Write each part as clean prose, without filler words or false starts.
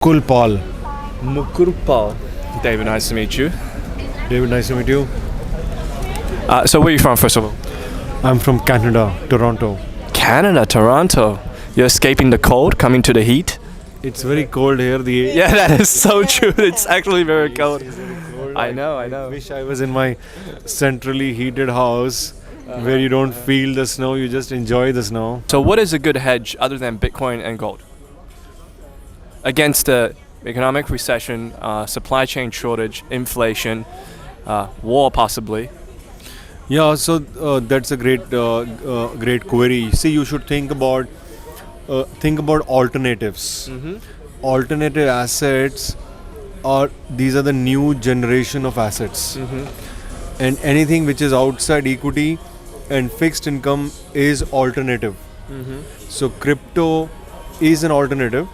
Mukul Paul. Mukul. David, nice to meet you. David, nice to meet you. So where are you from, first of all? I'm from Canada, Toronto. Canada, Toronto. You're escaping the cold, coming to the heat? It's very cold here. Yeah, that is so true. It's actually very cold. I know. I wish I was in my centrally heated house where you don't feel the snow, you just enjoy the snow. So what is a good hedge other than Bitcoin and gold? Against the economic recession, supply chain shortage, inflation, war possibly. Yeah, so that's a great query. See, you should think about alternatives. Alternative assets these are the new generation of assets, and anything which is outside equity and fixed income is alternative. So crypto is an alternative,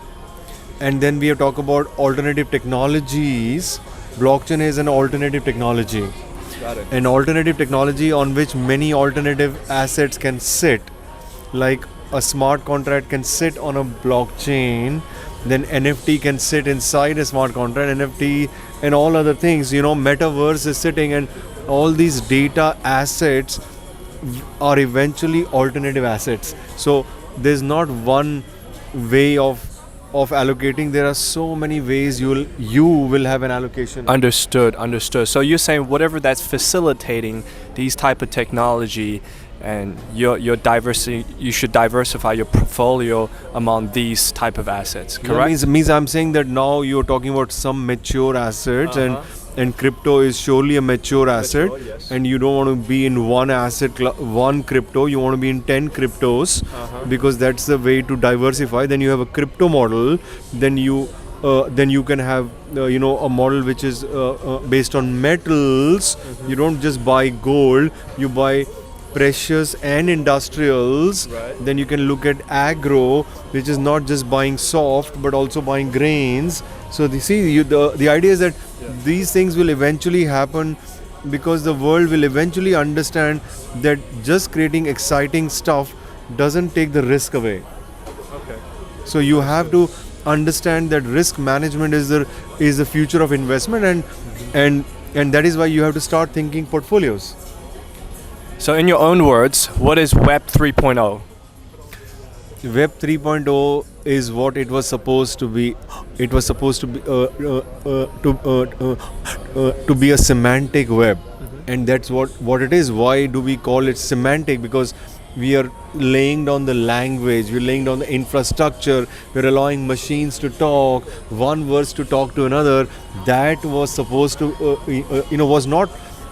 and then we have talked about alternative technologies. Blockchain is an alternative technology. Got it. An alternative technology on which many alternative assets can sit, like a smart contract can sit on a blockchain, then NFT can sit inside a smart contract, NFT and all other things, metaverse is sitting, and all these data assets are eventually alternative assets. So there's not one way of allocating. There are so many ways you will have an allocation. Understood. So you're saying whatever that's facilitating these type of technology, and your diversity, you should diversify your portfolio among these type of assets, correct? Yeah, means I'm saying that now you're talking about some mature assets, and crypto is surely a mature asset, yes. and you don't want to be in one asset, one crypto. You want to be in 10 cryptos, because that's the way to diversify. Then you have a crypto model. Then you can have a model which is based on metals. You don't just buy gold. You buy precious and industrials. Right. Then you can look at agro, which is not just buying soft but also buying grains. So the idea is that these things will eventually happen, because the world will eventually understand that just creating exciting stuff doesn't take the risk away. Okay. So you have to understand that risk management is the future of investment, and that is why you have to start thinking portfolios. So in your own words, what is Web 3.0? Web 3.0 is what it was supposed to be. It was supposed to be to be a semantic web, and that's what it is. Why do we call it semantic? Because we are laying down the language, we're laying down the infrastructure, we're allowing machines to talk, one verse to talk to another. That was supposed to, was not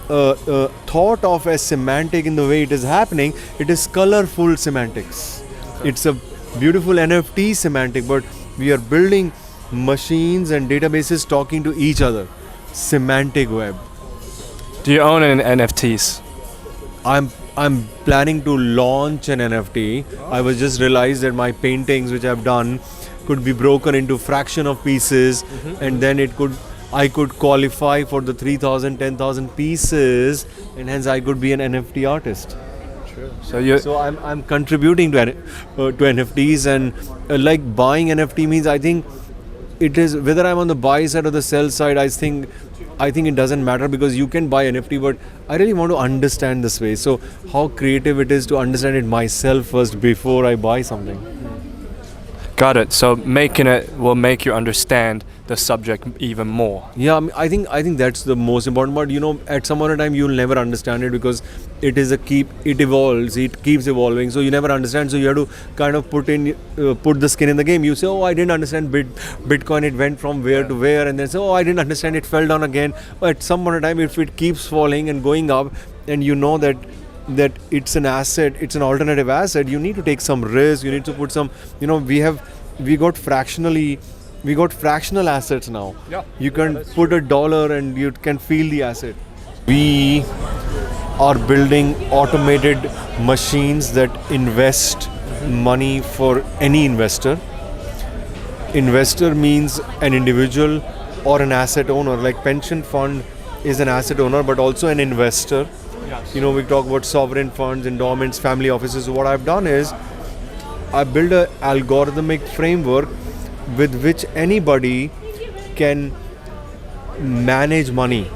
thought of as semantic in the way it is happening. It is colorful semantics. It's a beautiful NFT semantic, but we are building machines and databases talking to each other. Semantic web. Do you own an NFTs? I'm planning to launch an NFT. I was just realized that my paintings which I've done could be broken into fraction of pieces, and then I could qualify for the 3,000, 10,000 pieces, and hence I could be an NFT artist. True. So I'm contributing to NFTs, and like buying NFT means, I think it is, whether I'm on the buy side or the sell side, I think it doesn't matter, because you can buy NFT, but I really want to understand the space. So how creative it is to understand it myself first before I buy something. Got it. So making it will make you understand the subject even more. Yeah, I think that's the most important part. At some point in time, you'll never understand it, because it evolves, it keeps evolving. So you never understand. So you have to kind of put the skin in the game. You say, oh, I didn't understand Bitcoin. It went from where to where, and then say, oh, I didn't understand. It fell down again. But at some point in time, if it keeps falling and going up, and you know that it's an asset, it's an alternative asset, you need to take some risk. You need to put some. We got fractional assets now. Yeah. You can put $1 and you can feel the asset. We are building automated machines that invest money for any investor. Investor means an individual or an asset owner. Like pension fund is an asset owner, but also an investor. Yes. We talk about sovereign funds, endowments, family offices. What I've done is I build an algorithmic framework with which anybody can manage money,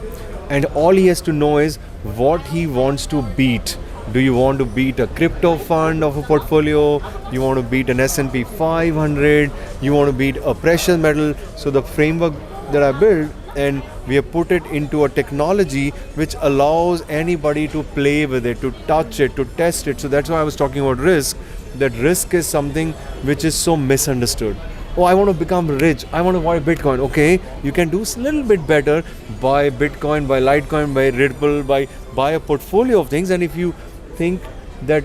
and all he has to know is what he wants to beat. Do you want to beat a crypto fund of a portfolio? You want to beat an S&P 500? You want to beat a precious metal? So the framework that I built, and we have put it into a technology which allows anybody to play with it, to touch it, to test it. So that's why I was talking about risk. That risk is something which is so misunderstood. Oh, I want to become rich, I want to buy Bitcoin. Okay, you can do a little bit better. Buy Bitcoin, buy Litecoin, buy Ripple, buy a portfolio of things. And if you think that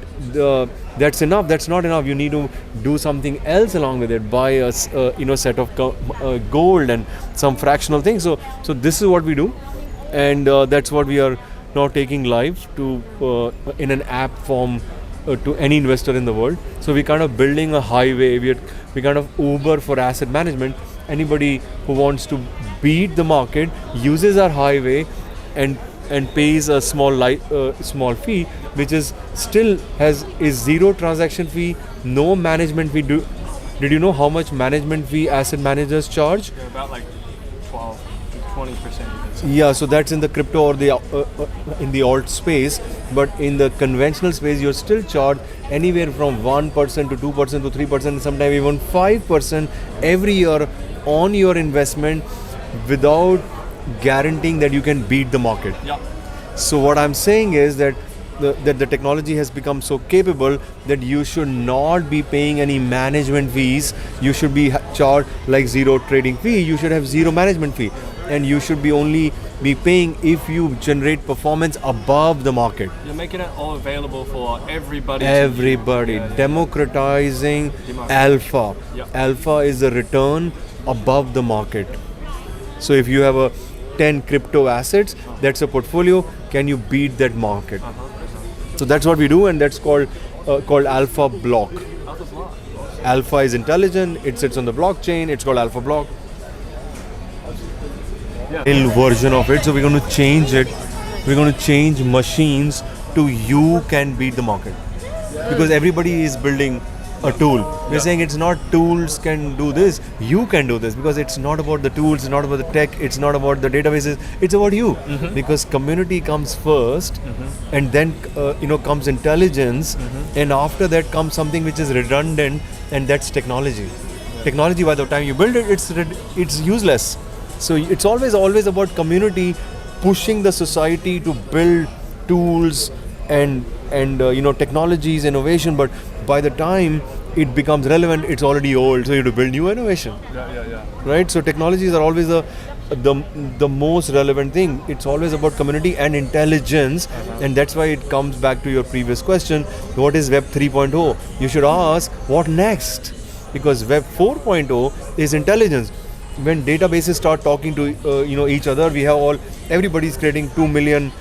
that's enough, that's not enough. You need to do something else along with it. Buy a set of gold and some fractional things. So this is what we do, and that's what we are now taking live to in an app form to any investor in the world. So we're kind of building a highway. We kind of Uber for asset management. Anybody who wants to beat the market uses our highway and pays a small fee, which is still is zero transaction fee, no management fee. Did you know how much management fee asset managers charge? They're about like 12 to 20%. Yeah, so that's in the crypto or the in the alt space, but in the conventional space, you're still charged anywhere from 1% to 2% to 3%, sometimes even 5% every year on your investment, without guaranteeing that you can beat the market. Yeah. So what I'm saying is that the technology has become so capable that you should not be paying any management fees. You should be charged like zero trading fee. You should have zero management fee, and you should be only be paying if you generate performance above the market. You're making it all available for everybody. Everybody. Democratizing alpha. Yeah. Alpha is the return above the market. So if you have a 10 crypto assets, that's a portfolio. Can you beat that market? So that's what we do, and that's called Alpha Block. Alpha is intelligent. It sits on the blockchain. It's called Alpha Block. Yeah. Version of it. So we're going to change it. We're going to change machines to you can beat the market, because everybody is building a tool. We're saying it's not tools can do this, you can do this, because it's not about the tools, it's not about the tech, it's not about the databases, it's about you. Because community comes first, and then comes intelligence, and after that comes something which is redundant, and that's technology. Technology, by the time you build it, it's useless. So it's always about community pushing the society to build tools and technologies, innovation, but by the time it becomes relevant, it's already old, so you have to build new innovation. Yeah. Right? So technologies are always the most relevant thing. It's always about community and intelligence, and that's why it comes back to your previous question, what is Web 3.0? You should ask, what next? Because Web 4.0 is intelligence. When databases start talking to each other, everybody's creating 2 million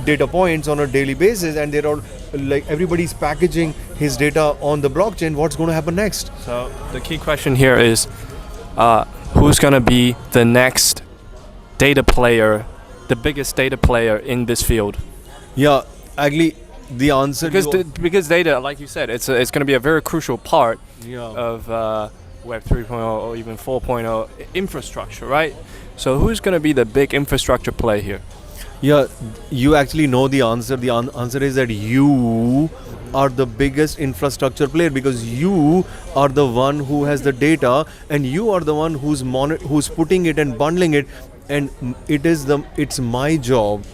data points on a daily basis, and they're all like everybody's packaging his data on the blockchain. What's going to happen next? So the key question here is, who's going to be the next data player, the biggest data player in this field? Yeah, actually, the answer because data, like you said, it's going to be a very crucial part of Web 3.0 or even 4.0 infrastructure, right? So who's going to be the big infrastructure play here? Yeah, you actually know the answer. The answer is that you are the biggest infrastructure player, because you are the one who has the data, and you are the one who's putting it and bundling it, and it's my job,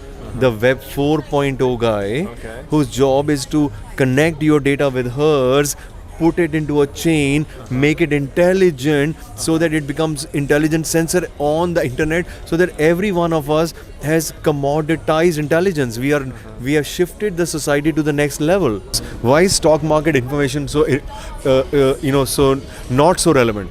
the Web 4.0 guy, whose job is to connect your data with hers, put it into a chain, make it intelligent, so that it becomes intelligent sensor on the internet, so that every one of us has commoditized intelligence. We have shifted the society to the next level. Why is stock market information so not so relevant?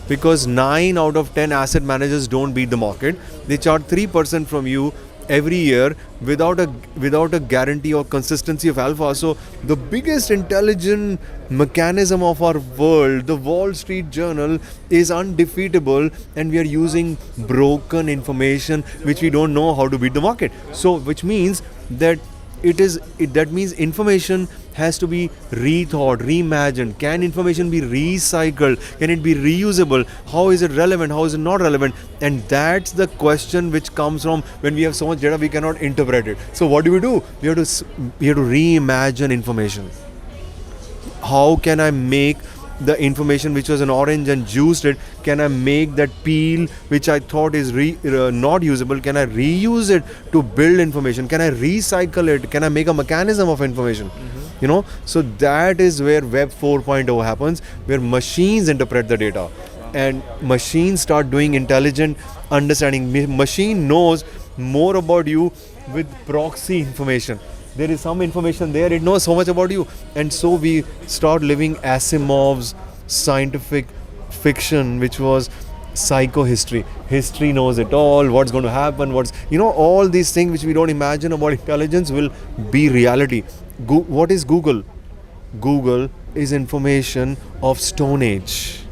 Because 9 out of 10 asset managers don't beat the market. They charge 3% from you every year without a guarantee or consistency of alpha. So the biggest intelligent mechanism of our world, the Wall Street Journal, is undefeatable, and we are using broken information which we don't know how to beat the market. So which means that that means information has to be rethought, reimagined. Can information be recycled? Can it be reusable? How is it relevant? How is it not relevant? And that's the question which comes from when we have so much data we cannot interpret it. So what do? We have to reimagine information. How can I make the information which was an orange and juiced it, can I make that peel which I thought is not usable, can I reuse it to build information? Can I recycle it? Can I make a mechanism of information? So that is where Web 4.0 happens, where machines interpret the data and machines start doing intelligent understanding. Machine knows more about you with proxy information. There is some information there, it knows so much about you. And so we start living Asimov's scientific fiction, which was psychohistory. History knows it all, what's going to happen, all these things which we don't imagine about intelligence will be reality. What is Google? Google is information of Stone Age.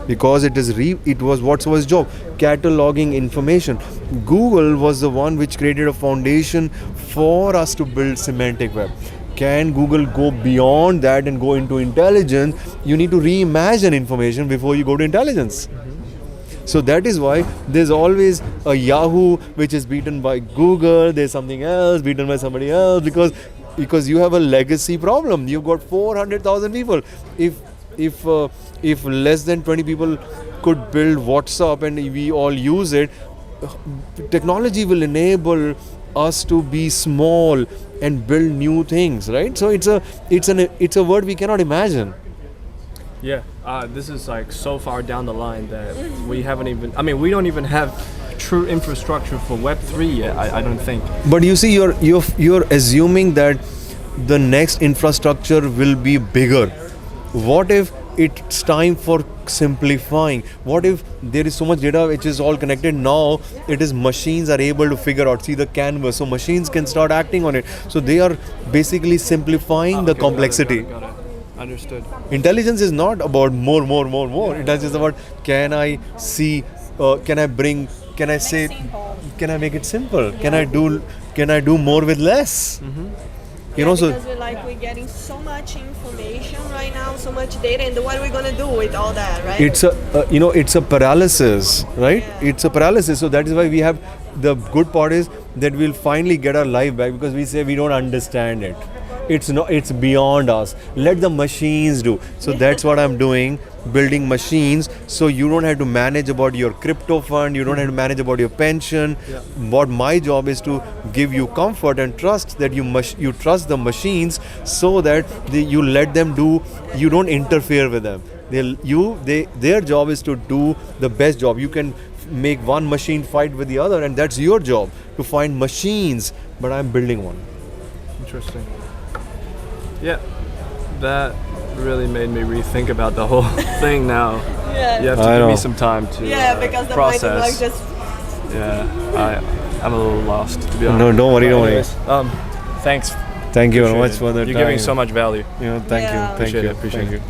Because it was what was job? Cataloging information. Google was the one which created a foundation for us to build semantic web. Can Google go beyond that and go into intelligence? You need to reimagine information before you go to intelligence. So that is why there's always a Yahoo which is beaten by Google, there's something else beaten by somebody else, because you have a legacy problem. You've got 400,000 people. If less than 20 people could build WhatsApp and we all use it, technology will enable us to be small and build new things, right? So it's a word we cannot imagine. Yeah, this is like so far down the line that we don't even have true infrastructure for Web3 yet, I don't think. But you see, you're assuming that the next infrastructure will be bigger. What if it's time for simplifying? What if there is so much data which is all connected now, it is machines are able to figure out, see the canvas, so machines can start acting on it. So they are basically simplifying the complexity. Got it. Understood. Intelligence is not about more. Intelligence is about, can I see, can I make it simple? Can I do more with less? Because we're getting so much information right now, so much data, and what are we gonna do with all that, right? It's a paralysis, right? Yeah. It's a paralysis. So that is why we have, the good part is that we'll finally get our life back, because we say we don't understand it. It's beyond us. Let the machines do. So that's what I'm doing, building machines, so you don't have to manage about your crypto fund, you don't have to manage about your pension. Yeah. What my job is to give you comfort and trust, that you trust the machines, so that you let them do, you don't interfere with them. Their job is to do the best job. You can make one machine fight with the other, and that's your job, to find machines, but I'm building one. Interesting. Yeah, that really made me rethink about the whole thing now. Yeah. You have to give me some time to Because the process. mind is like just. Yeah, I'm a little lost, to be honest. No, don't worry. Anyways, thanks. Thank you very Appreciate much it. for the time. You're giving so much value. Thank you. Appreciate it. Thank you.